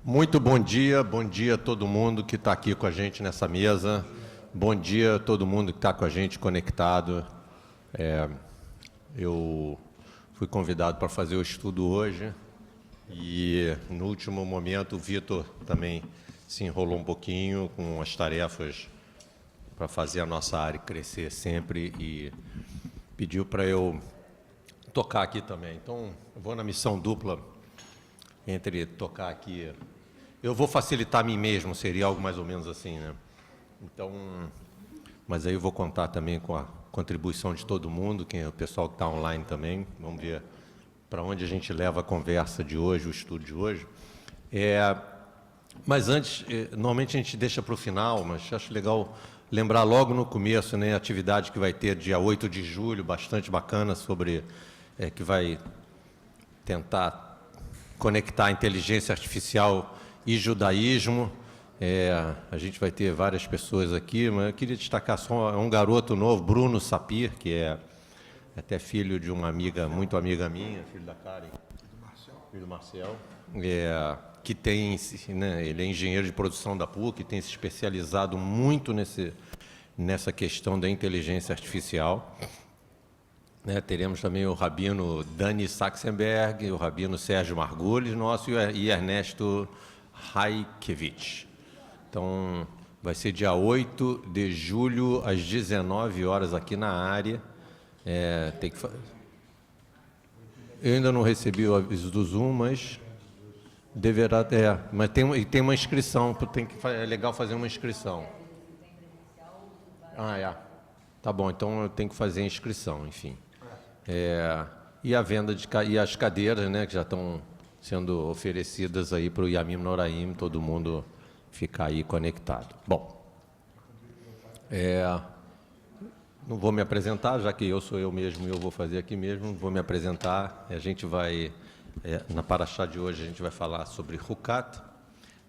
Muito bom dia a todo mundo que está aqui com a gente nessa mesa. Bom dia a todo mundo que está com a gente conectado. Eu fui convidado para fazer o estudo hoje e, no último momento, o Vitor também se enrolou um pouquinho com as tarefas para fazer a nossa área crescer sempre e pediu para eu tocar aqui também. Então, eu vou na missão dupla entre tocar aqui. Eu vou facilitar a mim mesmo, seria algo mais ou menos assim, né? Então, mas aí eu vou contar também com a contribuição de todo mundo, o pessoal que está online também. Vamos ver para onde a gente leva a conversa de hoje, o estudo de hoje. Mas antes, normalmente a gente deixa para o final, mas acho legal lembrar logo no começo, né, a atividade que vai ter dia 8 de julho, bastante bacana, sobre que vai tentar conectar a inteligência artificial e judaísmo. A gente vai ter várias pessoas aqui, mas eu queria destacar só um garoto novo, Bruno Sapir, que é até filho de uma amiga, muito amiga minha, filho da Karen, filho do Marcel, que tem, né, ele é engenheiro de produção da PUC, tem se especializado muito nessa questão da inteligência artificial. Teremos também o rabino Dani Saxenberg, o rabino Sérgio Margulis, nosso, e Ernesto Raikevich. Então, vai ser dia 8 de julho, às 19 horas, aqui na área. Eu ainda não recebi o aviso do Zoom, mas deverá... mas tem uma inscrição, é legal fazer uma inscrição. Tá bom, então eu tenho que fazer a inscrição, enfim. E a venda e as cadeiras, né, que já estão sendo oferecidas aí para o Yamim Noraim, todo mundo ficar aí conectado. Bom, não vou me apresentar, já que sou eu mesmo e eu vou fazer aqui mesmo, vou me apresentar. A gente vai, na Parashá de hoje, a gente vai falar sobre Hukat.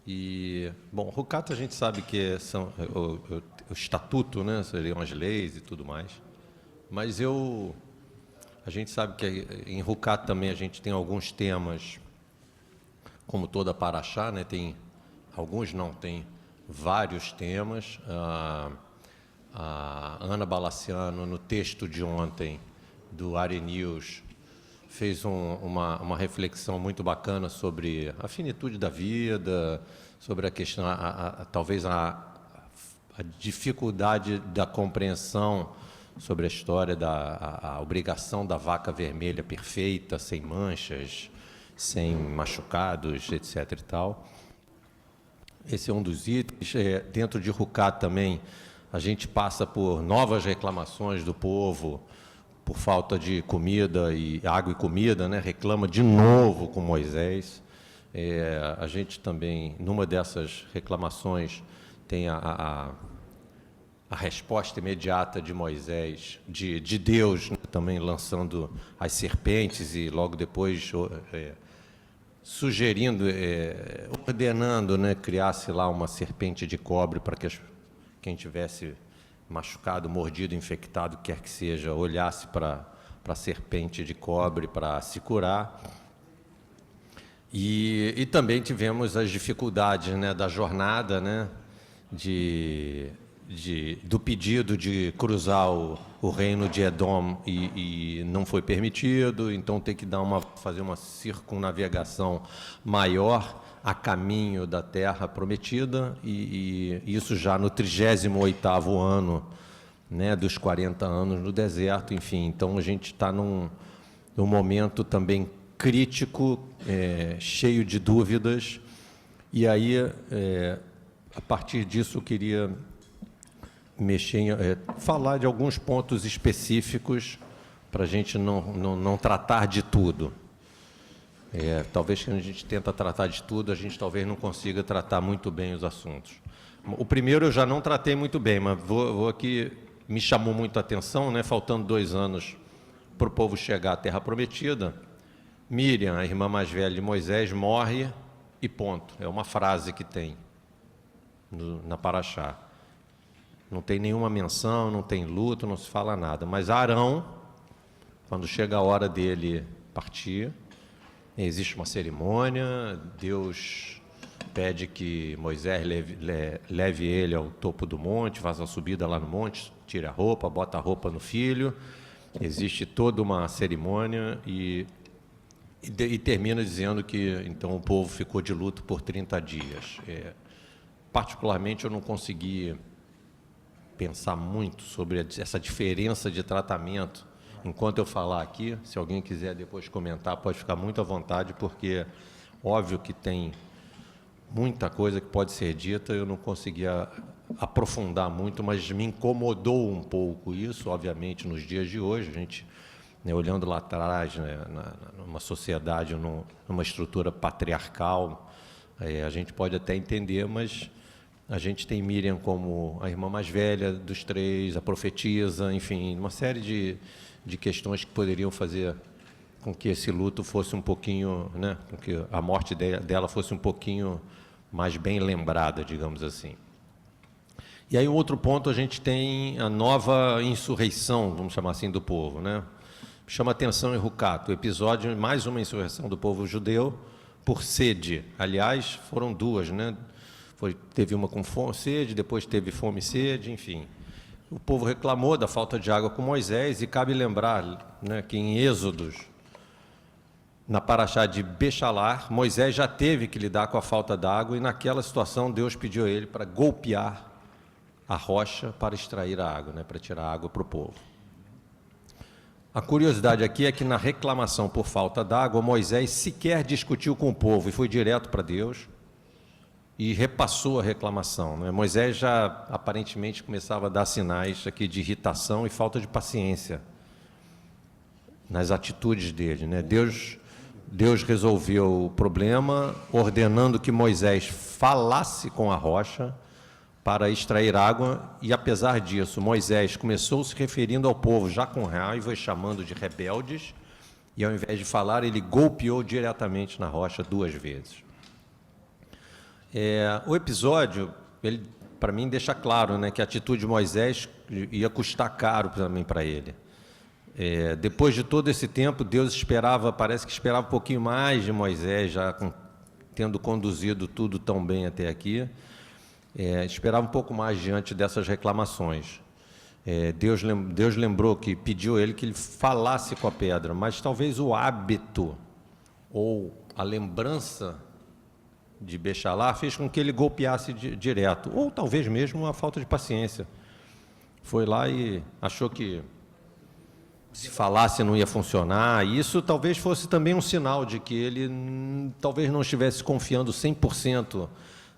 E, bom, Hukat a gente sabe que são o estatuto, né, seriam as leis e tudo mais, mas a gente sabe que em Hukat também a gente tem alguns temas, como toda Parashá, né? Tem vários temas. A Ana Balaciano, no texto de ontem, do Ari News, fez uma reflexão muito bacana sobre a finitude da vida, sobre a questão, talvez a dificuldade da compreensão sobre a história a obrigação da vaca vermelha perfeita, sem manchas, sem machucados, etc. e tal. Esse é um dos itens. Dentro de Hukat também, a gente passa por novas reclamações do povo por falta de comida, água e comida, né? Reclama de novo com Moisés. A gente também, numa dessas reclamações, tem a resposta imediata de Moisés, de Deus, né, também lançando as serpentes e logo depois sugerindo, ordenando, né, criasse lá uma serpente de cobre para que quem tivesse machucado, mordido, infectado, quer que seja, olhasse para a serpente de cobre para se curar. E também tivemos as dificuldades, né, da jornada, né, do pedido de cruzar o reino de Edom e não foi permitido, então tem que fazer uma circunnavegação maior a caminho da terra prometida, e isso já no 38º ano, né, dos 40 anos no deserto, enfim. Então a gente está num momento também crítico, cheio de dúvidas, e aí, a partir disso, eu queria falar de alguns pontos específicos para a gente não tratar de tudo. Talvez que a gente tenta tratar de tudo, a gente talvez não consiga tratar muito bem os assuntos. O primeiro eu já não tratei muito bem, mas vou aqui, me chamou muito a atenção, né, faltando 2 anos para o povo chegar à Terra Prometida, Miriam, a irmã mais velha de Moisés, morre e ponto. É uma frase que tem na Parashá. Não tem nenhuma menção, não tem luto, não se fala nada. Mas Arão, quando chega a hora dele partir, existe uma cerimônia, Deus pede que Moisés leve ele ao topo do monte, faça a subida lá no monte, tire a roupa, bota a roupa no filho. Existe toda uma cerimônia e termina dizendo que então o povo ficou de luto por 30 dias. Particularmente, eu não consegui pensar muito sobre essa diferença de tratamento enquanto eu falar aqui. Se alguém quiser depois comentar, pode ficar muito à vontade, porque óbvio que tem muita coisa que pode ser dita, eu não conseguia aprofundar muito, mas me incomodou um pouco isso, obviamente, nos dias de hoje. A gente, né, olhando lá atrás, né, numa sociedade, numa estrutura patriarcal, a gente pode até entender, mas a gente tem Miriam como a irmã mais velha dos três, a profetisa, enfim, uma série de questões que poderiam fazer com que esse luto fosse um pouquinho, né, com que a morte dela fosse um pouquinho mais bem lembrada, digamos assim. E aí, um outro ponto, a gente tem a nova insurreição, vamos chamar assim, do povo, né? Chama atenção em Rucato, o episódio, mais uma insurreição do povo judeu por sede. Aliás, foram duas, né? Teve uma com fome, sede, depois teve fome e sede, enfim. O povo reclamou da falta de água com Moisés, e cabe lembrar, né, que em Êxodos, na paraxá de Bechalar, Moisés já teve que lidar com a falta d'água, e naquela situação Deus pediu a ele para golpear a rocha para extrair a água, né, para tirar a água para o povo. A curiosidade aqui é que na reclamação por falta d'água, Moisés sequer discutiu com o povo e foi direto para Deus e repassou a reclamação, né? Moisés já aparentemente começava a dar sinais aqui de irritação e falta de paciência nas atitudes dele, né? Deus resolveu o problema ordenando que Moisés falasse com a rocha para extrair água, e apesar disso, Moisés começou se referindo ao povo já com raiva e chamando de rebeldes, e ao invés de falar, ele golpeou diretamente na rocha 2 vezes. O episódio, ele, para mim, deixa claro, né, que a atitude de Moisés ia custar caro também para ele. Depois de todo esse tempo, Deus parece que esperava um pouquinho mais de Moisés, já tendo conduzido tudo tão bem até aqui. Esperava um pouco mais diante dessas reclamações. Deus lembrou que pediu a ele que ele falasse com a pedra, mas talvez o hábito ou a lembrança de Bechalar fez com que ele golpeasse direto, ou talvez mesmo a falta de paciência. Foi lá e achou que se falasse não ia funcionar. E isso talvez fosse também um sinal de que ele talvez não estivesse confiando 100%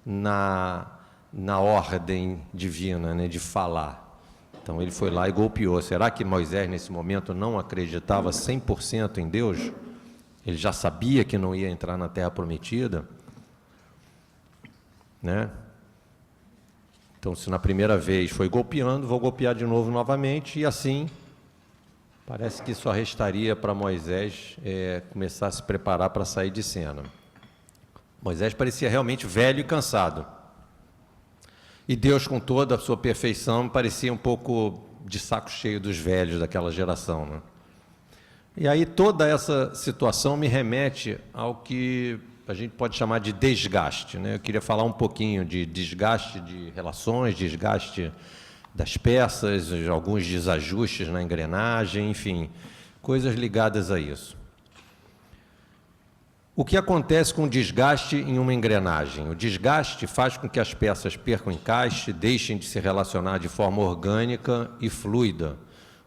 na ordem divina, né, de falar. Então ele foi lá e golpeou. Será que Moisés nesse momento não acreditava 100% em Deus? Ele já sabia que não ia entrar na Terra Prometida, né? Então, se na primeira vez foi golpeando, vou golpear de novo novamente, e assim parece que só restaria para Moisés começar a se preparar para sair de cena. Moisés parecia realmente velho e cansado. E Deus, com toda a sua perfeição, parecia um pouco de saco cheio dos velhos daquela geração, né? E aí toda essa situação me remete ao que a gente pode chamar de desgaste, né? Eu queria falar um pouquinho de desgaste de relações, desgaste das peças, alguns desajustes na engrenagem, enfim, coisas ligadas a isso. O que acontece com o desgaste em uma engrenagem? O desgaste faz com que as peças percam encaixe, deixem de se relacionar de forma orgânica e fluida.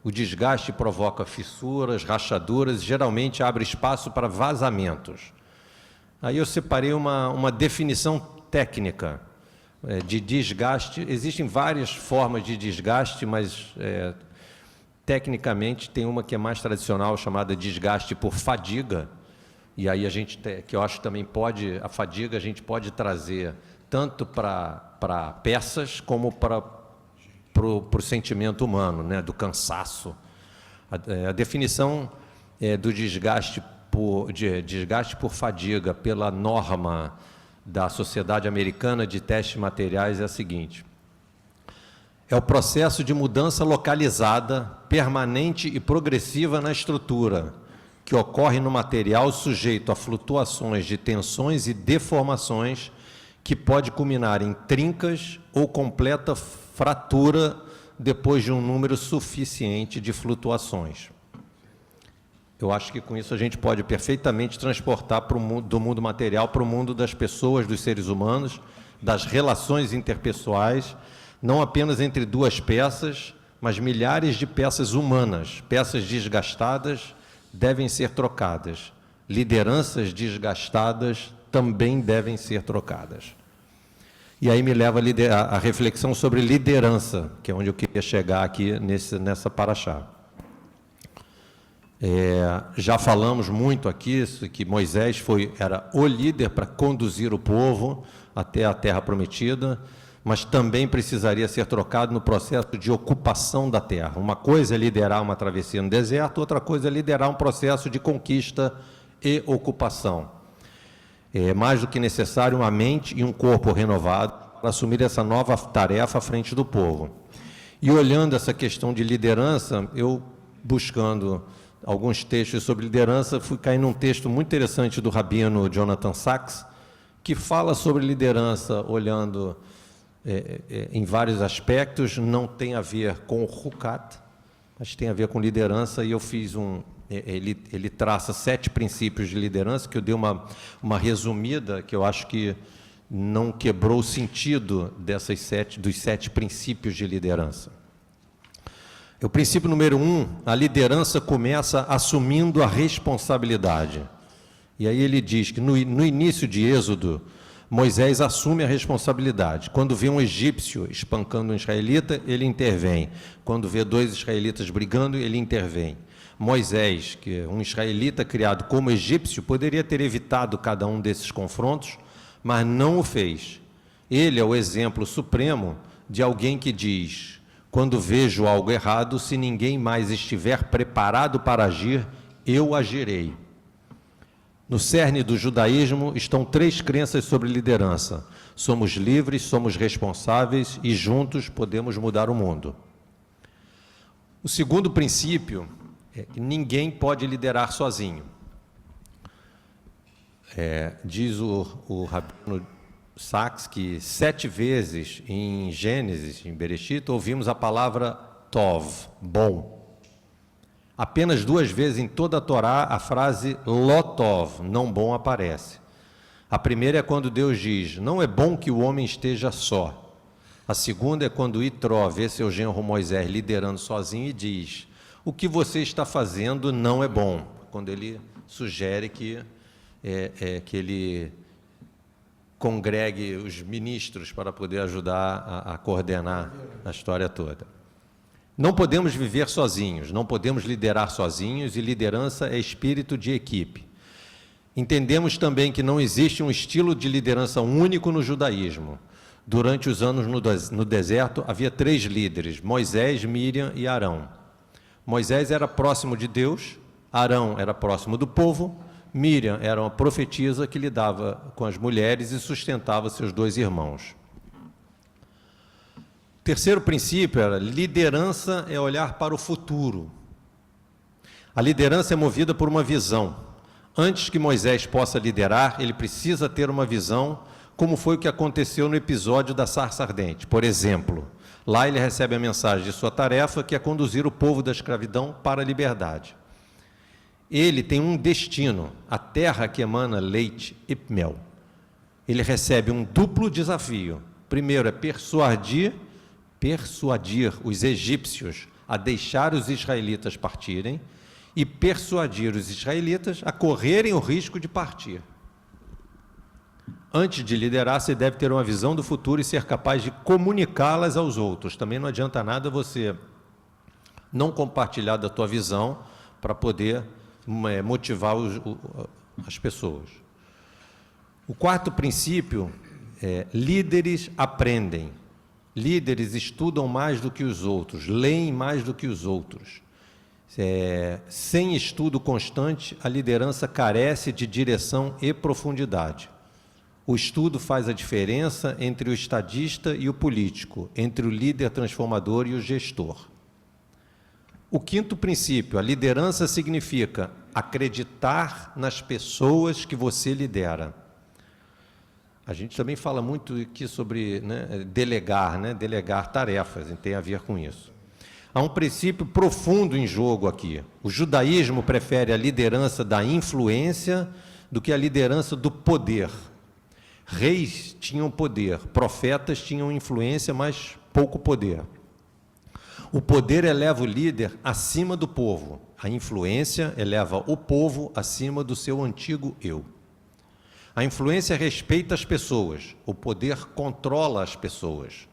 O desgaste provoca fissuras, rachaduras e geralmente abre espaço para vazamentos. Aí eu separei uma definição técnica de desgaste. Existem várias formas de desgaste, mas tecnicamente tem uma que é mais tradicional, chamada desgaste por fadiga. E aí que eu acho que também a fadiga a gente pode trazer tanto para peças como para o sentimento humano, né, do cansaço. A definição do desgaste por fadiga pela norma da Sociedade Americana de Testes Materiais é a seguinte: é o processo de mudança localizada, permanente e progressiva na estrutura, que ocorre no material sujeito a flutuações de tensões e deformações que pode culminar em trincas ou completa fratura depois de um número suficiente de flutuações. Eu acho que com isso a gente pode perfeitamente transportar do mundo material para o mundo das pessoas, dos seres humanos, das relações interpessoais, não apenas entre duas peças, mas milhares de peças humanas, peças desgastadas, devem ser trocadas. Lideranças desgastadas também devem ser trocadas. E aí me leva a reflexão sobre liderança, que é onde eu queria chegar aqui nessa paraxá. Já falamos muito aqui que Moisés era o líder para conduzir o povo até a terra prometida, mas também precisaria ser trocado no processo de ocupação da terra. Uma coisa é liderar uma travessia no deserto, outra coisa é liderar um processo de conquista e ocupação. É mais do que necessário uma mente e um corpo renovado para assumir essa nova tarefa à frente do povo. E olhando essa questão de liderança, eu buscando alguns textos sobre liderança, fui cair num texto muito interessante do rabino Jonathan Sacks, que fala sobre liderança olhando em vários aspectos, não tem a ver com o Hukat, mas tem a ver com liderança, e eu fiz ele traça 7 princípios de liderança, que eu dei uma resumida, que eu acho que não quebrou o sentido dos 7 princípios de liderança. O princípio número 1, a liderança começa assumindo a responsabilidade. E aí ele diz que no início de Êxodo, Moisés assume a responsabilidade. Quando vê um egípcio espancando um israelita, ele intervém. Quando vê 2 israelitas brigando, ele intervém. Moisés, que é um israelita criado como egípcio, poderia ter evitado cada um desses confrontos, mas não o fez. Ele é o exemplo supremo de alguém que diz: quando vejo algo errado, se ninguém mais estiver preparado para agir, eu agirei. No cerne do judaísmo estão 3 crenças sobre liderança. Somos livres, somos responsáveis e juntos podemos mudar o mundo. O segundo princípio é que ninguém pode liderar sozinho. Diz o rabino Sacks que 7 vezes em Gênesis, em Bereshit, ouvimos a palavra Tov, bom. Apenas 2 vezes em toda a Torá a frase Lotov, não bom, aparece. A primeira é quando Deus diz: não é bom que o homem esteja só. A segunda é quando Itró vê seu genro Moisés liderando sozinho e diz: o que você está fazendo não é bom. Quando ele sugere que ele congregue os ministros para poder ajudar a coordenar a história toda. Não podemos viver sozinhos, não podemos liderar sozinhos, e liderança é espírito de equipe. Entendemos também que não existe um estilo de liderança único no judaísmo. Durante os anos no deserto, havia 3 líderes: Moisés, Míriam e Arão. Moisés era próximo de Deus, Arão era próximo do povo, Míriam era uma profetisa que lidava com as mulheres e sustentava seus 2 irmãos. Terceiro princípio era: liderança é olhar para o futuro. A liderança é movida por uma visão. Antes que Moisés possa liderar, ele precisa ter uma visão, como foi o que aconteceu no episódio da sarça ardente. Por exemplo, lá ele recebe a mensagem de sua tarefa, que é conduzir o povo da escravidão para a liberdade. Ele tem um destino, a terra que emana leite e mel. Ele recebe um duplo desafio. Primeiro é persuadir os egípcios a deixar os israelitas partirem e persuadir os israelitas a correrem o risco de partir. Antes de liderar, você deve ter uma visão do futuro e ser capaz de comunicá-las aos outros. Também não adianta nada você não compartilhar da tua visão para poder motivar as pessoas. O quarto princípio é: líderes aprendem. Líderes estudam mais do que os outros, leem mais do que os outros. Sem estudo constante, a liderança carece de direção e profundidade. O estudo faz a diferença entre o estadista e o político, entre o líder transformador e o gestor. O quinto princípio: a liderança significa acreditar nas pessoas que você lidera. A gente também fala muito aqui sobre, né, delegar, né, delegar tarefas, e tem a ver com isso. Há um princípio profundo em jogo aqui. O judaísmo prefere a liderança da influência do que a liderança do poder. Reis tinham poder, profetas tinham influência, mas pouco poder. O poder eleva o líder acima do povo. A influência eleva o povo acima do seu antigo eu. A influência respeita as pessoas. O poder controla as pessoas.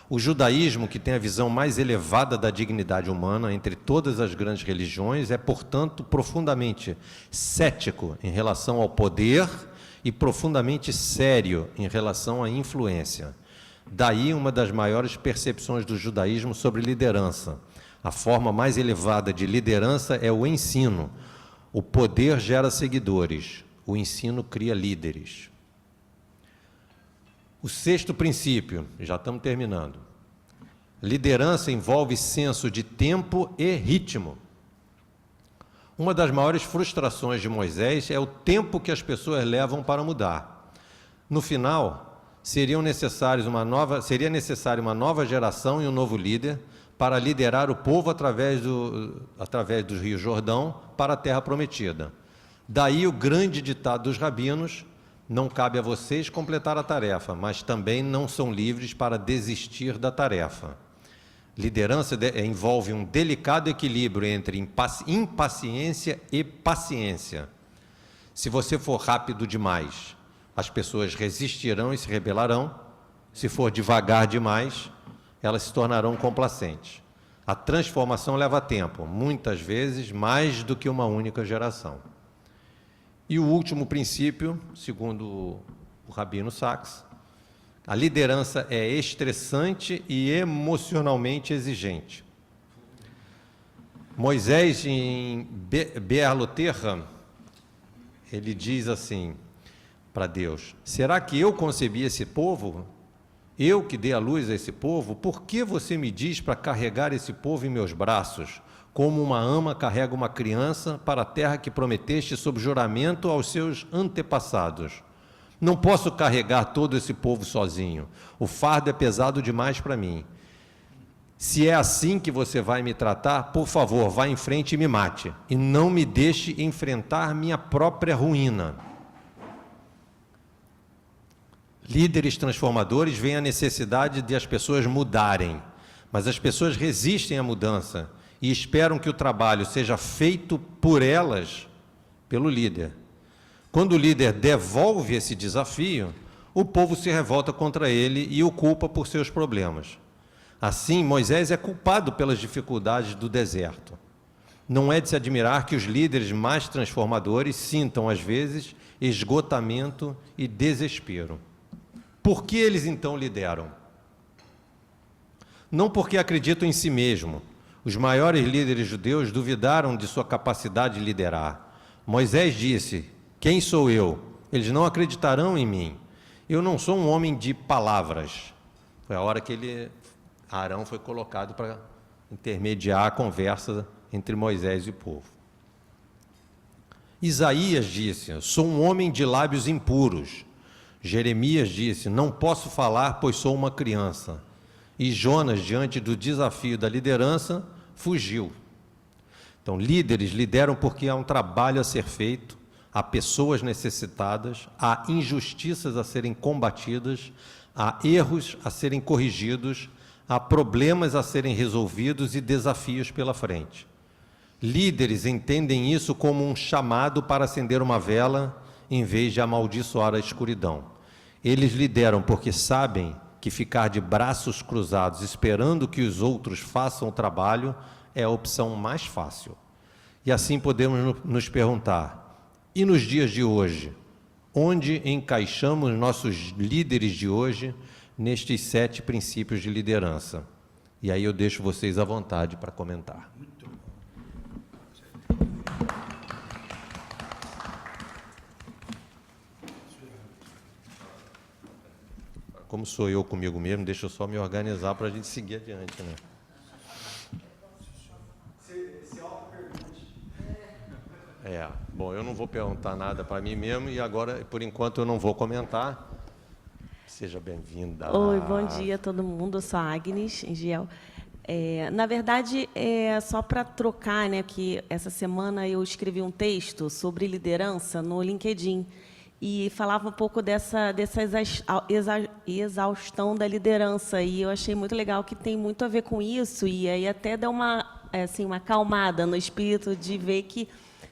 O judaísmo, que tem a visão mais elevada da dignidade humana entre todas as grandes religiões, é, portanto, profundamente cético em relação ao poder e profundamente sério em relação à influência. Daí uma das maiores percepções do judaísmo sobre liderança. A forma mais elevada de liderança é o ensino. O poder gera seguidores, o ensino cria líderes. O sexto princípio, já estamos terminando. Liderança envolve senso de tempo e ritmo. Uma das maiores frustrações de Moisés é o tempo que as pessoas levam para mudar. No final, seria necessária uma nova geração e um novo líder para liderar o povo através do Rio Jordão para a Terra Prometida. Daí o grande ditado dos rabinos: não cabe a vocês completar a tarefa, mas também não são livres para desistir da tarefa. Liderança envolve um delicado equilíbrio entre impaciência e paciência. Se você for rápido demais, as pessoas resistirão e se rebelarão. Se for devagar demais, elas se tornarão complacentes. A transformação leva tempo, muitas vezes mais do que uma única geração. E o último princípio, segundo o Rabino Sacks, a liderança é estressante e emocionalmente exigente. Moisés, em Be'er-Terra, ele diz assim para Deus: será que eu concebi esse povo? Eu que dei a luz a esse povo? Por que você me diz para carregar esse povo em meus braços, como uma ama carrega uma criança para a terra que prometeste sob juramento aos seus antepassados? Não posso carregar todo esse povo sozinho. O fardo é pesado demais para mim. Se é assim que você vai me tratar, por favor, vá em frente e me mate, e não me deixe enfrentar minha própria ruína. Líderes transformadores veem a necessidade de as pessoas mudarem, mas as pessoas resistem à mudança e esperam que o trabalho seja feito por elas, pelo líder. Quando o líder devolve esse desafio, o povo se revolta contra ele e o culpa por seus problemas. Assim, Moisés é culpado pelas dificuldades do deserto. Não é de se admirar que os líderes mais transformadores sintam, às vezes, esgotamento e desespero. Por que eles, então, lideram? Não porque acreditam em si mesmo. Os maiores líderes judeus duvidaram de sua capacidade de liderar. Moisés disse: quem sou eu? Eles não acreditarão em mim. Eu não sou um homem de palavras. Foi a hora que Arão foi colocado para intermediar a conversa entre Moisés e o povo. Isaías disse: sou um homem de lábios impuros. Jeremias disse: não posso falar, pois sou uma criança. E Jonas, diante do desafio da liderança, fugiu. Então, líderes lideram porque há um trabalho a ser feito, há pessoas necessitadas, há injustiças a serem combatidas, há erros a serem corrigidos, há problemas a serem resolvidos e desafios pela frente. Líderes entendem isso como um chamado para acender uma vela em vez de amaldiçoar a escuridão. Eles lideram porque sabem que ficar de braços cruzados esperando que os outros façam o trabalho é a opção mais fácil. E assim podemos nos perguntar: e nos dias de hoje, onde encaixamos nossos líderes de hoje nestes 7 princípios de liderança? E aí eu deixo vocês à vontade para comentar. Muito bom. Como sou eu comigo mesmo, deixa eu só me organizar para a gente seguir adiante, né? Bom, eu não vou perguntar nada para mim mesmo e agora, por enquanto, eu não vou comentar, Seja bem-vinda. Oi, bom dia a todo mundo. Eu sou a Agnes Engiel. Na verdade, só para trocar, né, que essa semana eu escrevi um texto sobre liderança no LinkedIn e falava um pouco dessa exaustão da liderança, e eu achei muito legal que tem muito a ver com isso, e aí até deu uma acalmada no espírito de ver que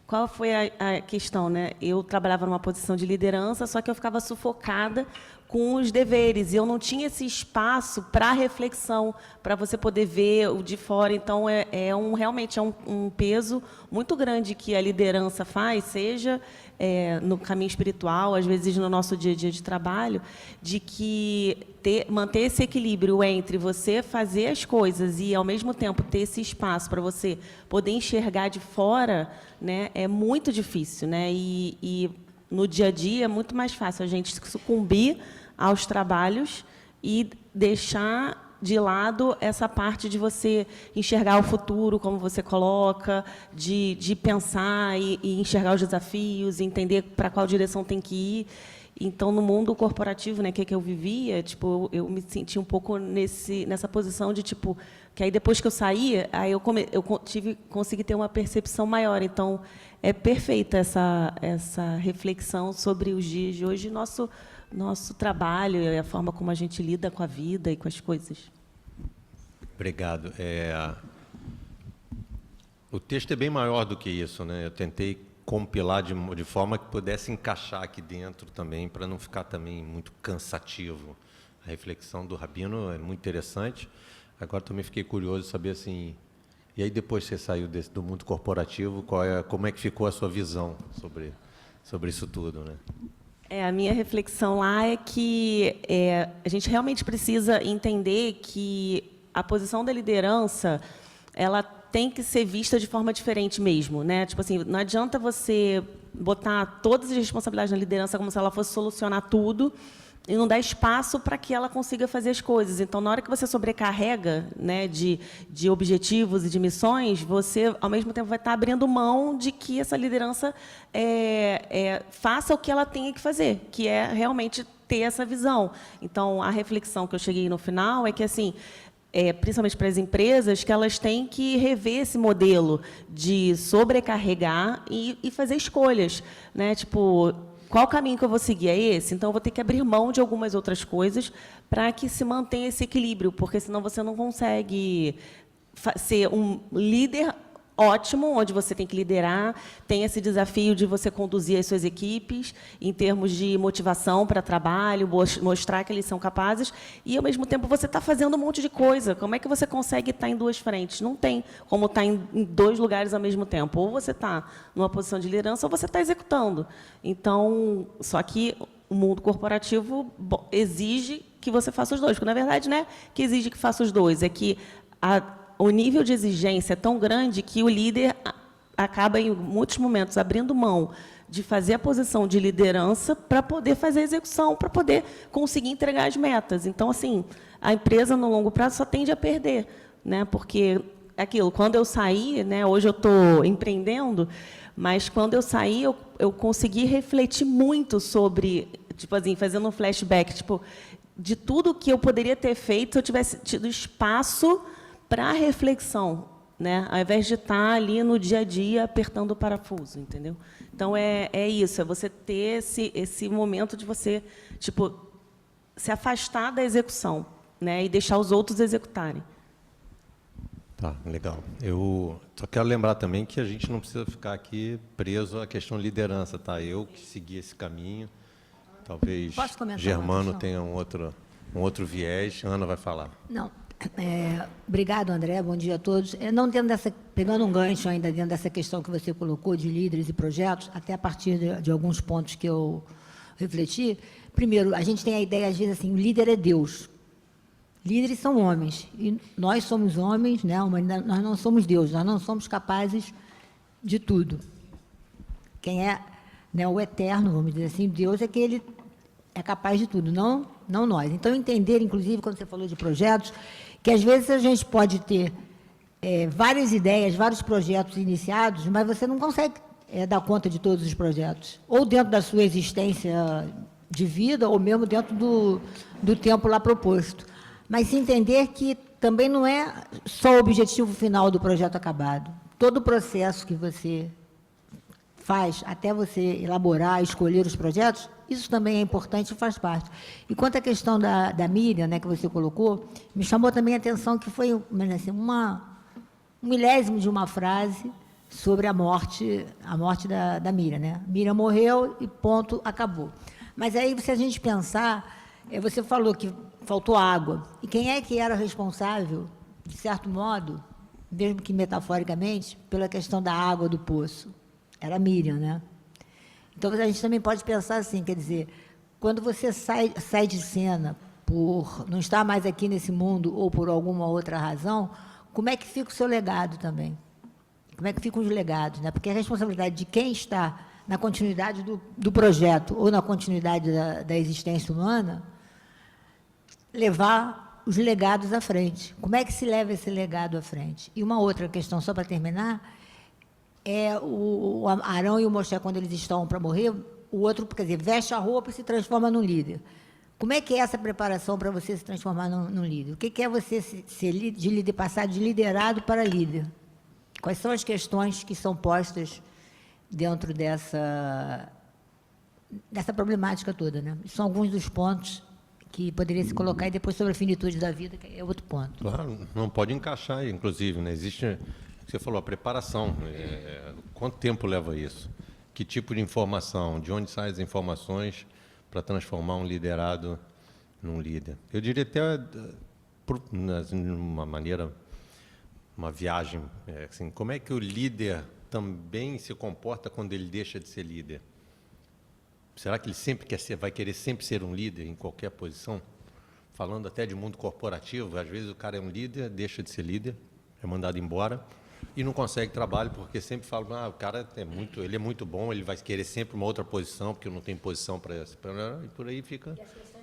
qual foi a questão, né? Eu trabalhava numa posição de liderança, só que eu ficava sufocada com os deveres, e eu não tinha esse espaço para reflexão, para você poder ver o de fora. Então, realmente é um peso muito grande que a liderança faz, seja no caminho espiritual, às vezes no nosso dia a dia de trabalho, de que manter esse equilíbrio entre você fazer as coisas e, ao mesmo tempo, ter esse espaço para você poder enxergar de fora, né, é muito difícil, né? E no dia a dia é muito mais fácil a gente sucumbir aos trabalhos e deixar de lado essa parte de você enxergar o futuro, como você coloca, de pensar e enxergar os desafios, entender para qual direção tem que ir. Então, no mundo corporativo, né, que eu vivia, tipo, eu me senti um pouco nessa posição de, tipo, que aí depois que eu saía, aí eu consegui ter uma percepção maior. Então, é perfeita essa reflexão sobre os dias de hoje, nosso trabalho e a forma como a gente lida com a vida e com as coisas. Obrigado. O texto é bem maior do que isso, né? Eu tentei compilar de forma que pudesse encaixar aqui dentro também, para não ficar também muito cansativo. A reflexão do Rabino é muito interessante. Agora também fiquei curioso de saber assim, e aí depois que você saiu do mundo corporativo, como é que ficou a sua visão sobre isso tudo, né? A minha reflexão lá é que a gente realmente precisa entender que a posição da liderança, ela tem que ser vista de forma diferente mesmo, né? Tipo assim, não adianta você botar todas as responsabilidades na liderança como se ela fosse solucionar tudo e não dar espaço para que ela consiga fazer as coisas. Então, na hora que você sobrecarrega, né, de objetivos e de missões, você, ao mesmo tempo, vai estar abrindo mão de que essa liderança faça o que ela tenha que fazer, que é realmente ter essa visão. Então, a reflexão que eu cheguei no final é que, assim, principalmente para as empresas, que elas têm que rever esse modelo de sobrecarregar e fazer escolhas, né? Tipo, qual caminho que eu vou seguir? É esse? Então, eu vou ter que abrir mão de algumas outras coisas para que se mantenha esse equilíbrio, porque senão você não consegue ser um líder ótimo, onde você tem que liderar, tem esse desafio de você conduzir as suas equipes em termos de motivação para trabalho, mostrar que eles são capazes, e, ao mesmo tempo, você está fazendo um monte de coisa. Como é que você consegue estar em duas frentes? Não tem como estar em dois lugares ao mesmo tempo. Ou você está numa posição de liderança, ou você está executando. Então, só que o mundo corporativo exige que você faça os dois, porque, na verdade, não é que exige que faça os dois, é que o nível de exigência é tão grande que o líder acaba, em muitos momentos, abrindo mão de fazer a posição de liderança para poder fazer a execução, para poder conseguir entregar as metas. Então, assim, a empresa, no longo prazo, só tende a perder, né? Porque, quando eu saí, né, hoje eu estou empreendendo, mas, quando eu saí, eu consegui refletir muito sobre, tipo assim, fazendo um flashback, tipo, de tudo que eu poderia ter feito se eu tivesse tido espaço para a reflexão, né? Ao invés de estar ali no dia a dia apertando o parafuso, entendeu? Então, é isso, é você ter esse momento de você, tipo, se afastar da execução, né? E deixar os outros executarem. Tá, legal. Eu só quero lembrar também que a gente não precisa ficar aqui preso à questão de liderança, tá? Eu que segui esse caminho, talvez Germano tenha um outro viés. Ana vai falar. Não. Obrigado, André. Bom dia a todos. Não pegando um gancho ainda dentro dessa questão que você colocou de líderes e projetos, até a partir de alguns pontos que eu refleti. Primeiro, a gente tem a ideia, às vezes, assim, o líder é Deus. Líderes são homens. E nós somos homens, né? Nós não somos Deus, nós não somos capazes de tudo. Quem é, né, o eterno, vamos dizer assim, Deus é que ele é capaz de tudo, não nós. Então, entender, inclusive, quando você falou de projetos, que às vezes a gente pode ter várias ideias, vários projetos iniciados, mas você não consegue dar conta de todos os projetos. Ou dentro da sua existência, de vida, ou mesmo dentro do tempo lá proposto. Mas entender que também não é só o objetivo final do projeto acabado. Todo o processo que você faz até você elaborar, escolher os projetos, isso também é importante e faz parte. E quanto à questão da Miriam, né, que você colocou, me chamou também a atenção que foi assim, um milésimo de uma frase sobre a morte da Miriam, né? Miriam morreu e ponto, acabou. Mas aí, se a gente pensar, você falou que faltou água. E quem é que era responsável, de certo modo, mesmo que metaforicamente, pela questão da água do poço? Era a Miriam, né? Então, a gente também pode pensar assim, quer dizer, quando você sai de cena por não estar mais aqui nesse mundo ou por alguma outra razão, como é que fica o seu legado também? Como é que ficam os legados, né? Porque a responsabilidade de quem está na continuidade do projeto ou na continuidade da existência humana, levar os legados à frente. Como é que se leva esse legado à frente? E uma outra questão, só para terminar, é o Arão e o Moshe, quando eles estão para morrer, o outro, quer dizer, veste a roupa e se transforma num líder. Como é que é essa preparação para você se transformar num líder? O que é você passar de liderado para líder? Quais são as questões que são postas dentro dessa problemática toda, né? São alguns dos pontos que poderia se colocar, e depois sobre a finitude da vida, que é outro ponto. Claro, não pode encaixar, inclusive, né? Existe, você falou, a preparação. Quanto tempo leva isso? Que tipo de informação? De onde saem as informações para transformar um liderado num líder? Eu diria até, de uma maneira, uma viagem, assim, como é que o líder também se comporta quando ele deixa de ser líder? Será que ele sempre vai querer sempre ser um líder em qualquer posição? Falando até de mundo corporativo, às vezes o cara é um líder, deixa de ser líder, é mandado embora e não consegue trabalho porque sempre fala, o cara ele é muito bom, ele vai querer sempre uma outra posição porque não tem posição para essa, e por aí fica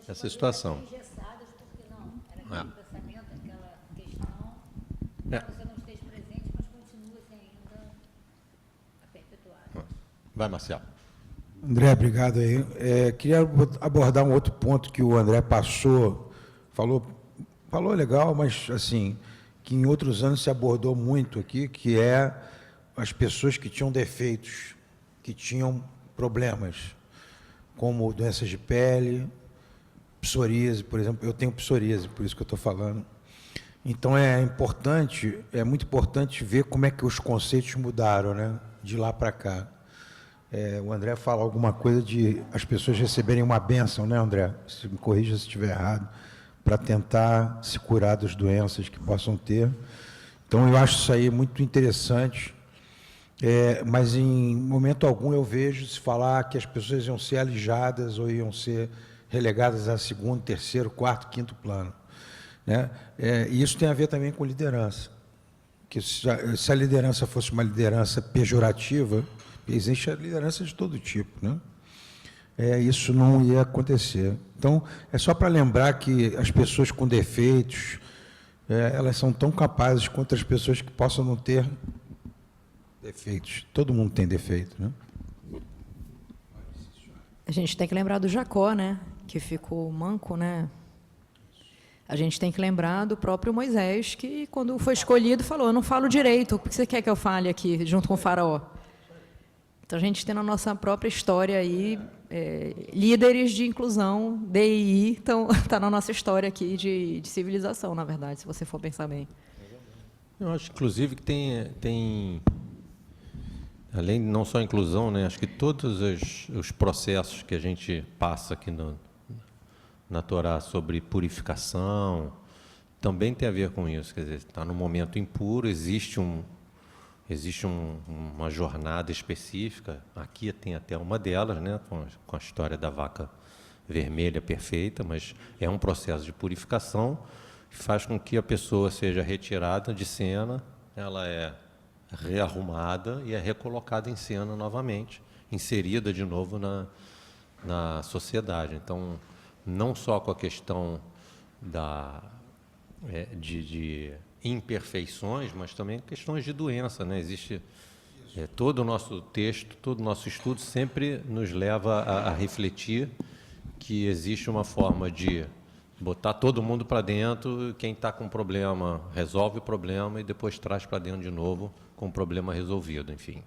essa situação. Engessadas, porque não, era aquele pensamento, aquela questão, você não esteja presente, mas continua ainda a perpetuar. Vai, Marcelo. André, obrigado aí. Queria abordar um outro ponto que o André falou legal, mas assim, que em outros anos se abordou muito aqui, que é as pessoas que tinham defeitos, que tinham problemas, como doenças de pele, psoríase, por exemplo. Eu tenho psoríase, por isso que eu estou falando. Então, é muito importante ver como é que os conceitos mudaram, né, de lá para cá. O André fala alguma coisa de as pessoas receberem uma bênção, né, André? Se me corrija se estiver errado, para tentar se curar das doenças que possam ter. Então, eu acho isso aí muito interessante, mas em momento algum eu vejo se falar que as pessoas iam ser alijadas ou iam ser relegadas a segundo, terceiro, quarto, quinto plano, né? E isso tem a ver também com liderança, que se a liderança fosse uma liderança pejorativa, existe a liderança de todo tipo, né? Isso não ia acontecer. Então, é só para lembrar que as pessoas com defeitos, elas são tão capazes quanto as pessoas que possam não ter defeitos. Todo mundo tem defeito, né? A gente tem que lembrar do Jacó, né? Que ficou manco, né? A gente tem que lembrar do próprio Moisés, que, quando foi escolhido, falou: eu não falo direito, o que você quer que eu fale aqui, junto com o faraó? Então, a gente tem na nossa própria história aí líderes de inclusão, DEI, então está na nossa história aqui de civilização, na verdade, se você for pensar bem. Eu acho, inclusive, que tem além de não só a inclusão, né, acho que todos os processos que a gente passa aqui na Torá sobre purificação também tem a ver com isso. Quer dizer, está num momento impuro, existe uma jornada específica. Aqui tem até uma delas, né, com a história da vaca vermelha perfeita, mas é um processo de purificação que faz com que a pessoa seja retirada de cena, ela é rearrumada e é recolocada em cena novamente, inserida de novo na sociedade. Então, não só com a questão de imperfeições, mas também questões de doença, né? Existe todo o nosso texto, todo o nosso estudo sempre nos leva a refletir que existe uma forma de botar todo mundo para dentro, quem está com problema resolve o problema e depois traz para dentro de novo com o problema resolvido, enfim.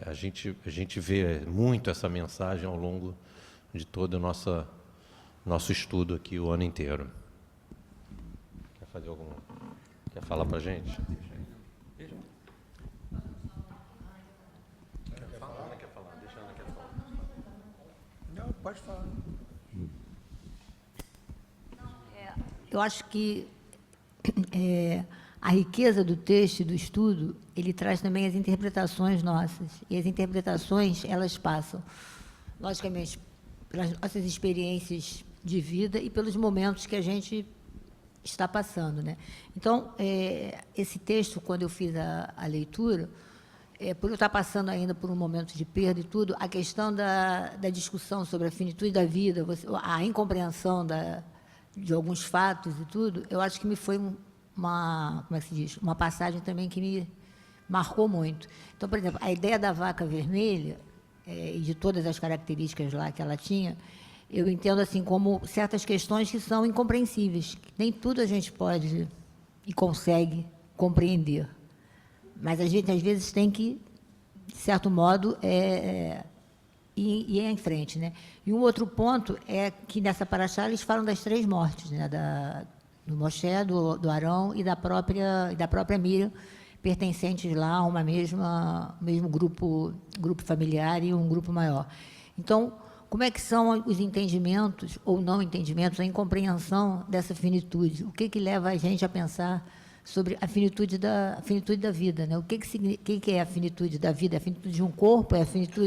A gente vê muito essa mensagem ao longo de todo o nosso estudo aqui o ano inteiro. Quer falar para a gente? Não, pode falar. Eu acho que a riqueza do texto e do estudo, ele traz também as interpretações nossas. E as interpretações, elas passam, logicamente, pelas nossas experiências de vida e pelos momentos que a gente está passando, né? Então, esse texto, quando eu fiz a leitura, por eu estar passando ainda por um momento de perda e tudo, a questão da discussão sobre a finitude da vida, a incompreensão de alguns fatos e tudo, eu acho que me foi como é que se diz? Uma passagem também que me marcou muito. Então, por exemplo, a ideia da vaca vermelha, e de todas as características lá que ela tinha, eu entendo assim como certas questões que são incompreensíveis. Nem tudo a gente pode e consegue compreender. Mas a gente, às vezes, tem que, de certo modo, ir em frente, né? E um outro ponto é que, nessa paraxá, eles falam das 3 mortes, né? Do Moshe, do Arão e da própria Miriam, pertencentes lá a mesmo grupo familiar e um grupo maior. Então, como é que são os entendimentos ou não entendimentos, a incompreensão dessa finitude? O que leva a gente a pensar sobre a finitude da vida, né? O que é a finitude da vida? É a finitude de um corpo?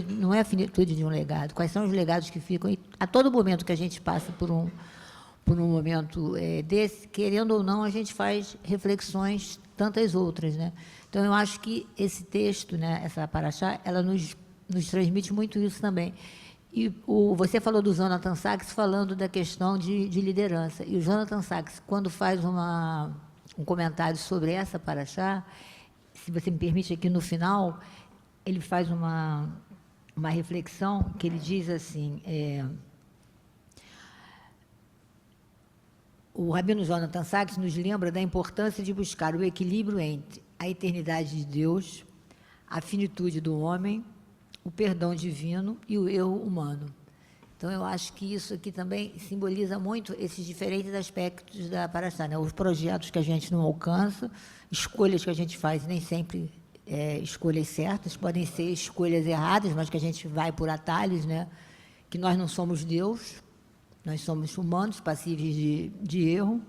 Não é a finitude de um legado? Quais são os legados que ficam? E a todo momento que a gente passa por um momento desse, querendo ou não, a gente faz reflexões, tantas outras, né? Então, eu acho que esse texto, né, essa paraxá, ela nos transmite muito isso também. E você falou do Jonathan Sacks falando da questão de liderança. E o Jonathan Sacks, quando faz um comentário sobre essa paraxá, se você me permite aqui no final, ele faz uma reflexão que ele diz assim, o Rabino Jonathan Sacks nos lembra da importância de buscar o equilíbrio entre a eternidade de Deus, a finitude do homem, o perdão divino e o erro humano. Então, eu acho que isso aqui também simboliza muito esses diferentes aspectos da paraxá, né? Os projetos que a gente não alcança, escolhas que a gente faz, nem sempre escolhas certas, podem ser escolhas erradas, mas que a gente vai por atalhos, né? Que nós não somos Deus, nós somos humanos, passíveis de erro.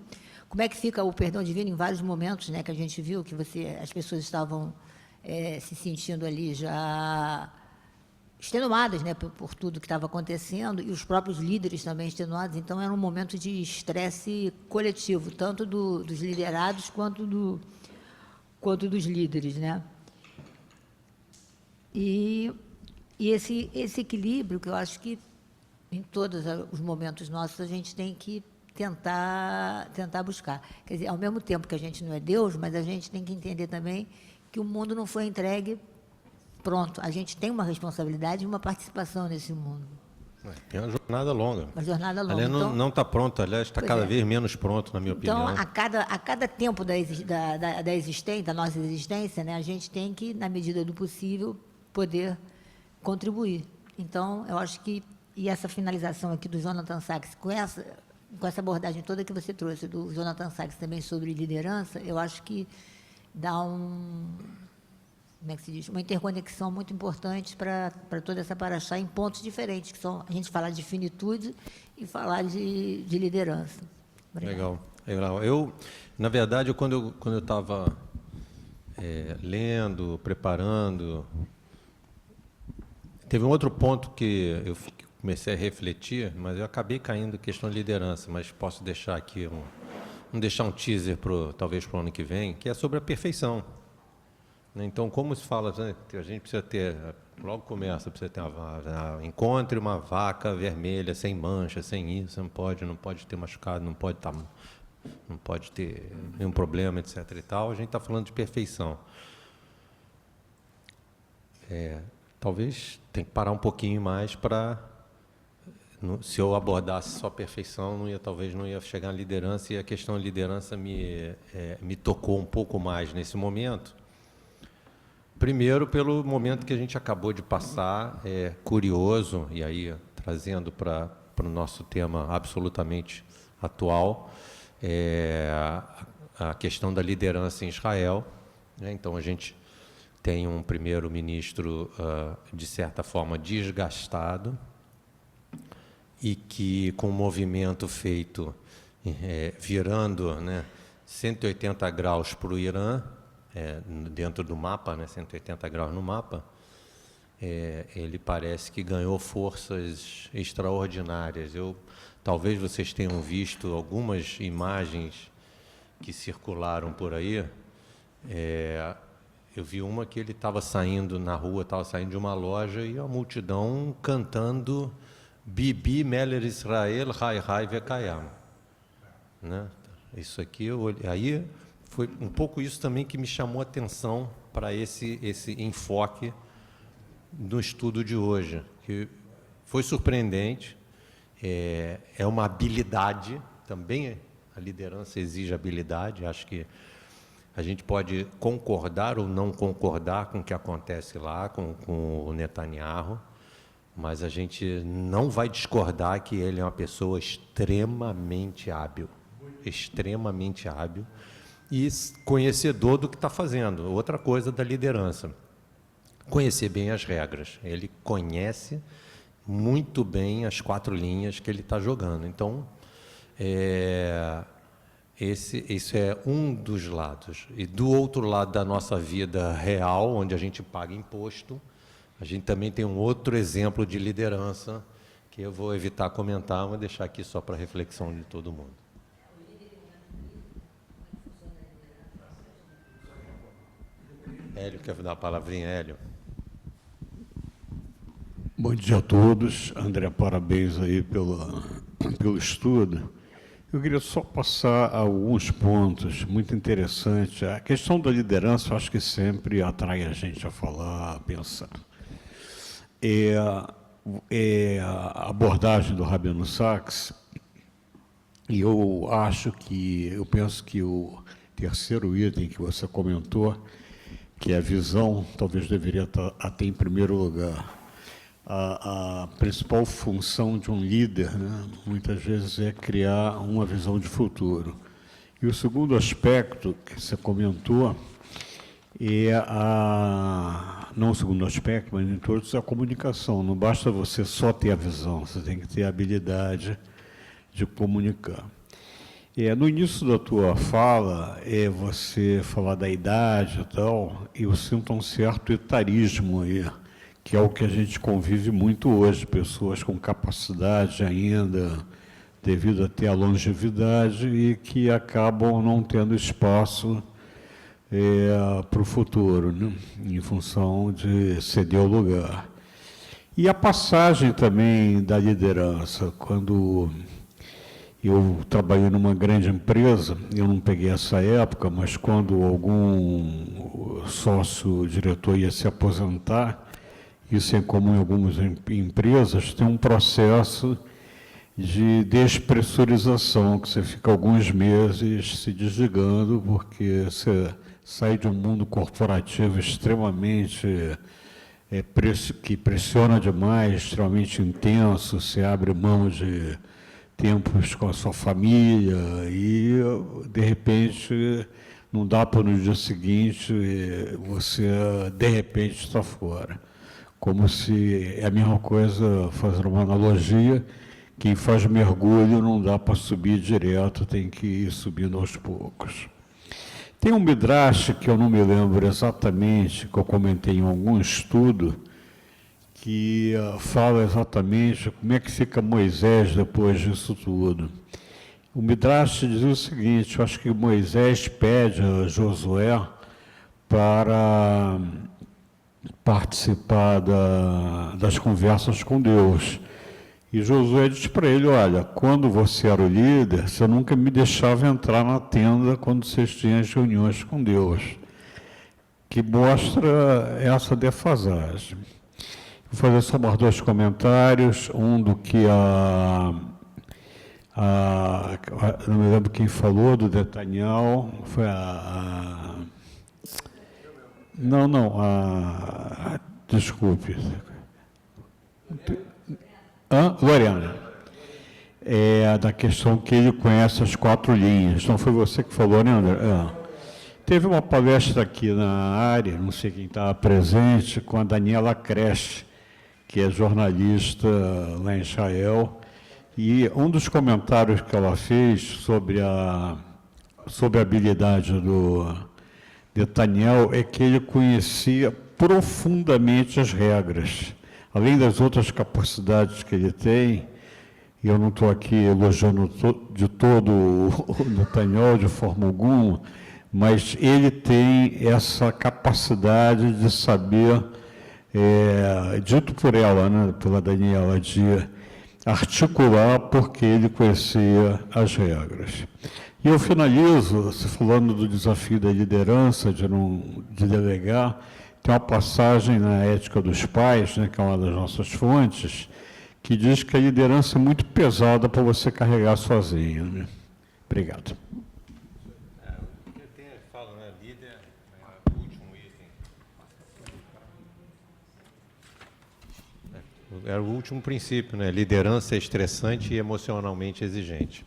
Como é que fica o perdão divino em vários momentos, né? Que a gente viu que as pessoas estavam se sentindo ali já extenuadas, né, por tudo que estava acontecendo, e os próprios líderes também extenuados. Então, era um momento de estresse coletivo, tanto dos liderados quanto dos líderes, né? E esse equilíbrio, que eu acho que em todos os momentos nossos a gente tem que tentar buscar. Quer dizer, ao mesmo tempo que a gente não é Deus, mas a gente tem que entender também que o mundo não foi entregue pronto. A gente tem uma responsabilidade e uma participação nesse mundo. É uma jornada longa. Uma jornada longa. Aliás, Então, não está pronto, aliás, está cada vez menos pronto, na minha opinião. Então, a cada tempo da existência, da nossa existência, né, a gente tem que, na medida do possível, poder contribuir. Então, eu acho que, e essa finalização aqui do Jonathan Sacks, com essa abordagem toda que você trouxe, do Jonathan Sacks também sobre liderança, eu acho que dá como é que se diz? Uma interconexão muito importante para toda essa paraxá em pontos diferentes, que são a gente falar de finitude e falar de liderança. Obrigada. Legal. Eu, na verdade, quando eu estava lendo, preparando, teve um outro ponto que eu comecei a refletir, mas eu acabei caindo em questão de liderança, mas posso deixar aqui vamos deixar um teaser talvez para o ano que vem, que é sobre a perfeição. Então, como se fala, né, que a gente precisa ter, logo começa, precisa ter encontre uma vaca vermelha, sem mancha, sem isso, não pode ter machucado, não pode ter nenhum problema, etc. e tal. A gente está falando de perfeição. Talvez tem que parar um pouquinho mais para se eu abordasse só perfeição, talvez não ia chegar à liderança, e a questão da liderança me tocou um pouco mais nesse momento. Primeiro, pelo momento que a gente acabou de passar, curioso, e aí trazendo para o nosso tema absolutamente atual, a questão da liderança em Israel, né? Então, a gente tem um primeiro-ministro, de certa forma, desgastado, e que, com o movimento feito, virando, né, 180 graus para o Irã, dentro do mapa, né, 180 graus no mapa, ele parece que ganhou forças extraordinárias. Talvez vocês tenham visto algumas imagens que circularam por aí. Eu vi uma que ele estava saindo na rua, estava saindo de uma loja, e a multidão cantando Bibi Meller Israel, Hai Hai Vekayam. Né? Isso aqui, aí foi um pouco isso também que me chamou a atenção para esse enfoque no estudo de hoje, que foi surpreendente, é uma habilidade, também a liderança exige habilidade. Acho que a gente pode concordar ou não concordar com o que acontece lá com o Netanyahu, mas a gente não vai discordar que ele é uma pessoa extremamente hábil e conhecedor do que está fazendo. Outra coisa da liderança, conhecer bem as regras. Ele conhece muito bem as 4 linhas que ele está jogando. Então, esse é um dos lados. E do outro lado da nossa vida real, onde a gente paga imposto, a gente também tem um outro exemplo de liderança, que eu vou evitar comentar, mas deixar aqui só para reflexão de todo mundo. Hélio, quer dar a palavrinha, Hélio? Bom dia a todos. André, parabéns aí pelo estudo. Eu queria só passar alguns pontos muito interessantes. A questão da liderança, eu acho que sempre atrai a gente a falar, a pensar. A abordagem do Rabino Sacks, e eu penso que o terceiro item que você comentou, que é a visão, talvez deveria estar até em primeiro lugar. A principal função de um líder, né, muitas vezes, é criar uma visão de futuro. E o segundo aspecto que você comentou não o segundo aspecto, mas em todos, é a comunicação. Não basta você só ter a visão, você tem que ter a habilidade de comunicar. No início da tua fala, você falar da idade e tal, e eu sinto um certo etarismo aí, que é o que a gente convive muito hoje, pessoas com capacidade ainda, devido até à longevidade, e que acabam não tendo espaço para o futuro, né? Em função de ceder o lugar. E a passagem também da liderança, quando eu trabalhei numa grande empresa, eu não peguei essa época, mas quando algum sócio-diretor ia se aposentar, isso é comum em algumas empresas, tem um processo de despressurização, que você fica alguns meses se desligando, porque você sai de um mundo corporativo extremamente, que pressiona demais, extremamente intenso, você abre mão de tempos com a sua família e, de repente, não dá para no dia seguinte, você, de repente, está fora. Como se é a mesma coisa, fazendo uma analogia, quem faz mergulho não dá para subir direto, tem que ir subindo aos poucos. Tem um midrash que eu não me lembro exatamente, que eu comentei em algum estudo, que fala exatamente como é que fica Moisés depois disso tudo. O midrash diz o seguinte: eu acho que Moisés pede a Josué para participar das conversas com Deus. E Josué diz para ele: olha, quando você era o líder, você nunca me deixava entrar na tenda quando vocês tinham as reuniões com Deus, que mostra essa defasagem. Vou fazer só mais 2 comentários. Um do que não me lembro quem falou, do Netanyahu, foi desculpe. Loriana. Da questão que ele conhece as 4 linhas. Não foi você que falou, né, André? Teve uma palestra aqui na área, não sei quem estava presente, com a Daniela Kresh, que é jornalista lá em Israel, e um dos comentários que ela fez sobre a habilidade do Netanyahu é que ele conhecia profundamente as regras. Além das outras capacidades que ele tem, e eu não estou aqui elogiando de todo o Netanyahu de forma alguma, mas ele tem essa capacidade de saber, dito por ela, né, pela Daniela, de articular porque ele conhecia as regras. E eu finalizo, falando do desafio da liderança, de delegar. Tem uma passagem na Ética dos Pais, né, que é uma das nossas fontes, que diz que a liderança é muito pesada para você carregar sozinho. Né? Obrigado. Fala, né? Líder, o último item. Era o último princípio, né? Liderança é estressante e emocionalmente exigente.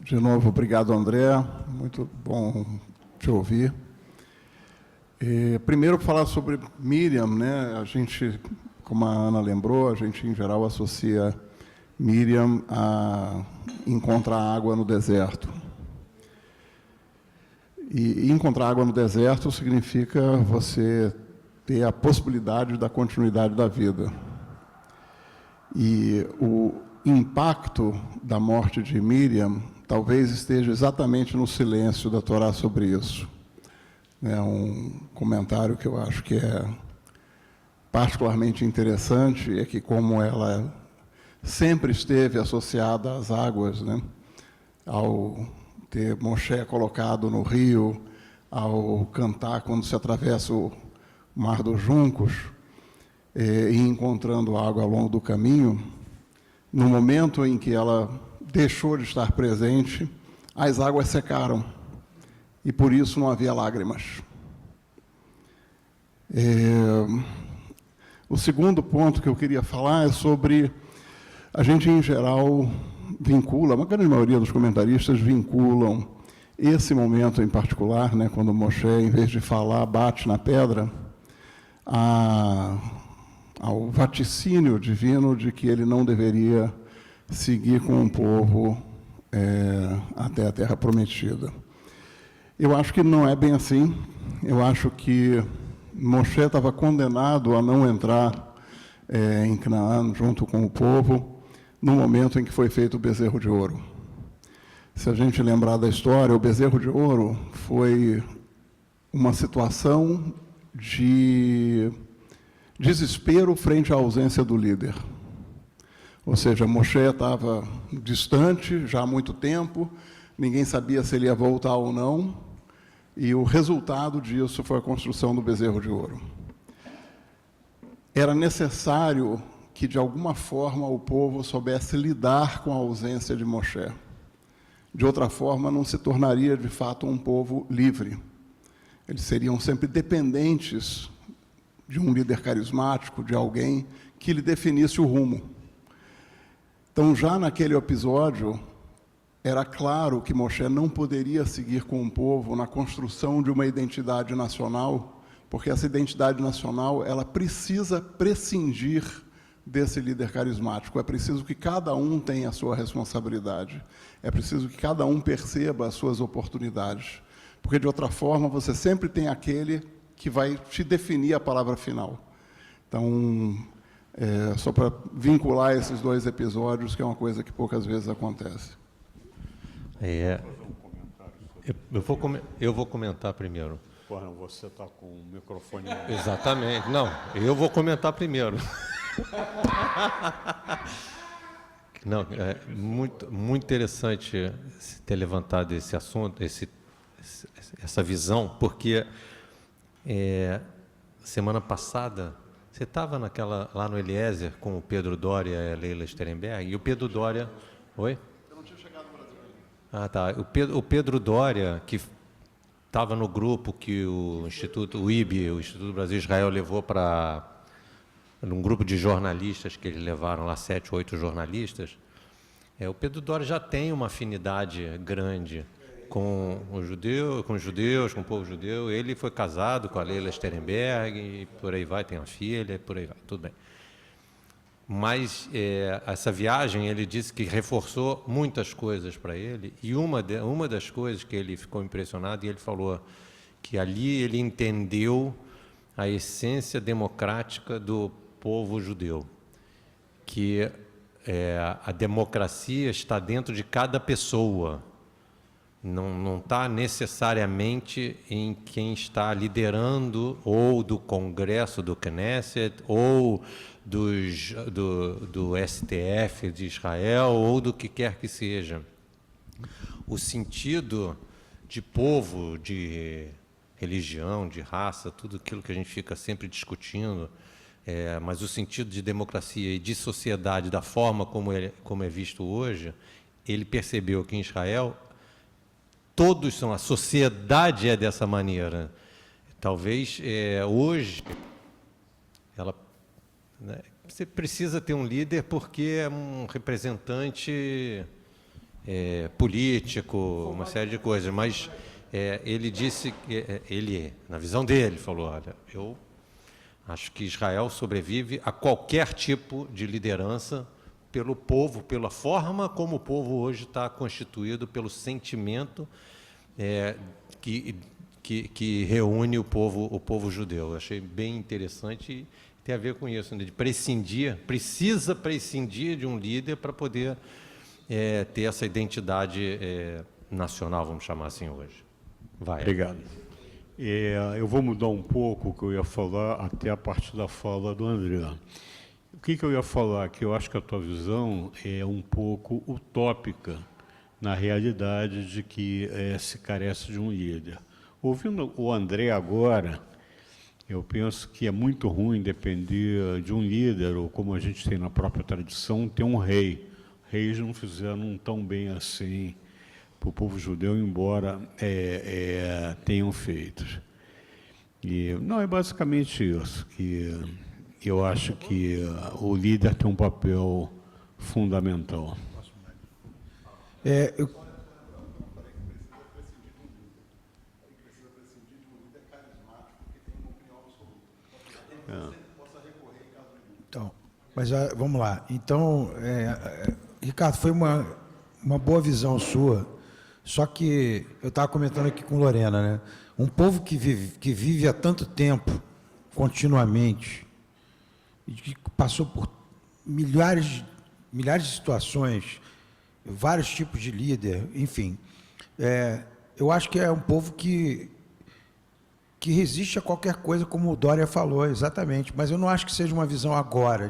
De novo, obrigado, André. Muito bom te ouvir. Primeiro, falar sobre Miriam, né? A gente, como a Ana lembrou, a gente, em geral, associa Miriam a encontrar água no deserto. E encontrar água no deserto significa você ter a possibilidade da continuidade da vida. E o impacto da morte de Miriam talvez esteja exatamente no silêncio da Torá sobre isso. É um comentário que eu acho que é particularmente interessante, é que como ela sempre esteve associada às águas, né, ao ter Moshe colocado no rio, ao cantar quando se atravessa o Mar dos Juncos, e encontrando água ao longo do caminho, no momento em que ela deixou de estar presente, as águas secaram, e por isso não havia lágrimas. O segundo ponto que eu queria falar é sobre, a gente em geral vincula, uma grande maioria dos comentaristas vinculam esse momento em particular, né, quando Moshe, em vez de falar, bate na pedra, ao vaticínio divino de que ele não deveria seguir com o povo até a Terra Prometida. Eu acho que não é bem assim. Eu acho que Moshe estava condenado a não entrar em Canaã junto com o povo no momento em que foi feito o bezerro de ouro. Se a gente lembrar da história, o bezerro de ouro foi uma situação de desespero frente à ausência do líder. Ou seja, Moshe estava distante já há muito tempo, ninguém sabia se ele ia voltar ou não, e o resultado disso foi a construção do bezerro de ouro. Era necessário que, de alguma forma, o povo soubesse lidar com a ausência de Moshe. De outra forma, não se tornaria, de fato, um povo livre. Eles seriam sempre dependentes de um líder carismático, de alguém que lhe definisse o rumo. Então, já naquele episódio, era claro que Moshe não poderia seguir com o povo na construção de uma identidade nacional, porque essa identidade nacional, ela precisa prescindir desse líder carismático. É preciso que cada um tenha a sua responsabilidade. É preciso que cada um perceba as suas oportunidades. Porque, de outra forma, você sempre tem aquele que vai te definir a palavra final. Então, só para vincular esses dois episódios, que é uma coisa que poucas vezes acontece. Eu vou comentar primeiro. Porra, você está com o microfone... Exatamente. Não, eu vou comentar primeiro. Não, é muito interessante ter levantado esse assunto, essa visão, porque semana passada você estava lá no Eliezer com o Pedro Doria e a Leila Sterenberg, e o Pedro Doria... Oi? Eu não tinha chegado no Brasil ainda. Ah, tá. O Pedro Doria, que estava no grupo que o IB, o Instituto Brasil-Israel, levou para um grupo de jornalistas que eles levaram lá, 7, 8 jornalistas. O Pedro Doria já tem uma afinidade grande com os judeus, com o povo judeu. Ele foi casado com a Leila Sterenberg, e por aí vai, tem uma filha, e por aí vai, tudo bem. Mas essa viagem, ele disse que reforçou muitas coisas para ele, e uma das coisas que ele ficou impressionado, e ele falou que ali ele entendeu a essência democrática do povo judeu, que a democracia está dentro de cada pessoa, não está necessariamente em quem está liderando, ou do Congresso, do Knesset, ou do STF de Israel, ou do que quer que seja. O sentido de povo, de religião, de raça, tudo aquilo que a gente fica sempre discutindo, mas o sentido de democracia e de sociedade, da forma como é visto hoje, ele percebeu que em Israel todos são, a sociedade é dessa maneira. Talvez hoje você precisa ter um líder porque é um representante político, uma série de coisas, mas ele disse que ele, na visão dele, falou: olha, eu acho que Israel sobrevive a qualquer tipo de liderança pelo povo, pela forma como o povo hoje está constituído, pelo sentimento que reúne o povo judeu. Eu achei bem interessante e tem a ver com isso, né, de precisa prescindir de um líder para poder ter essa identidade nacional, vamos chamar assim hoje. Vai. Obrigado. Eu vou mudar um pouco o que eu ia falar até a partir da fala do André. O que eu ia falar? Que eu acho que a tua visão é um pouco utópica na realidade de que se carece de um líder. Ouvindo o André agora, eu penso que é muito ruim depender de um líder, ou como a gente tem na própria tradição, ter um rei. Reis não fizeram tão bem assim para o povo judeu, embora tenham feito. E, não, é basicamente isso, que eu acho que o líder tem um papel fundamental. Então, mas vamos lá. Então, Ricardo, foi uma boa visão sua, só que eu estava comentando aqui com Lorena, né? Um povo que vive há tanto tempo, continuamente, e que passou por milhares de situações, vários tipos de líder, enfim. Eu acho que é um povo que resiste a qualquer coisa, como o Doria falou, exatamente. Mas eu não acho que seja uma visão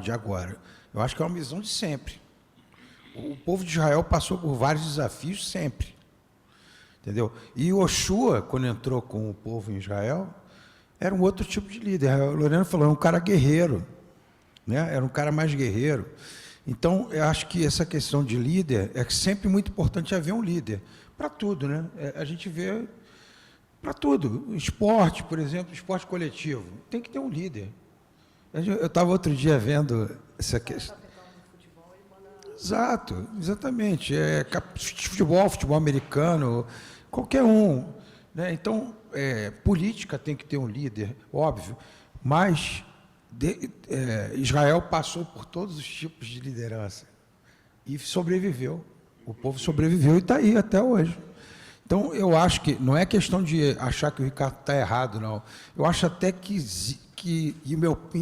de agora. Eu acho que é uma visão de sempre. O povo de Israel passou por vários desafios sempre. Entendeu? E Yoshua, quando entrou com o povo em Israel, era um outro tipo de líder. A Lorena falou, era um cara guerreiro, né? Era um cara mais guerreiro. Então, eu acho que essa questão de líder, é sempre muito importante haver um líder. Para tudo, né? A gente vê para tudo. Esporte, por exemplo, esporte coletivo. Tem que ter um líder. Eu estava outro dia vendo essa questão. Exato, exatamente. Futebol americano, qualquer um. Né? Então, política tem que ter um líder, óbvio, mas Israel passou por todos os tipos de liderança e sobreviveu. O povo sobreviveu e está aí até hoje. Então, eu acho que não é questão de achar que o Ricardo está errado, não. Eu acho até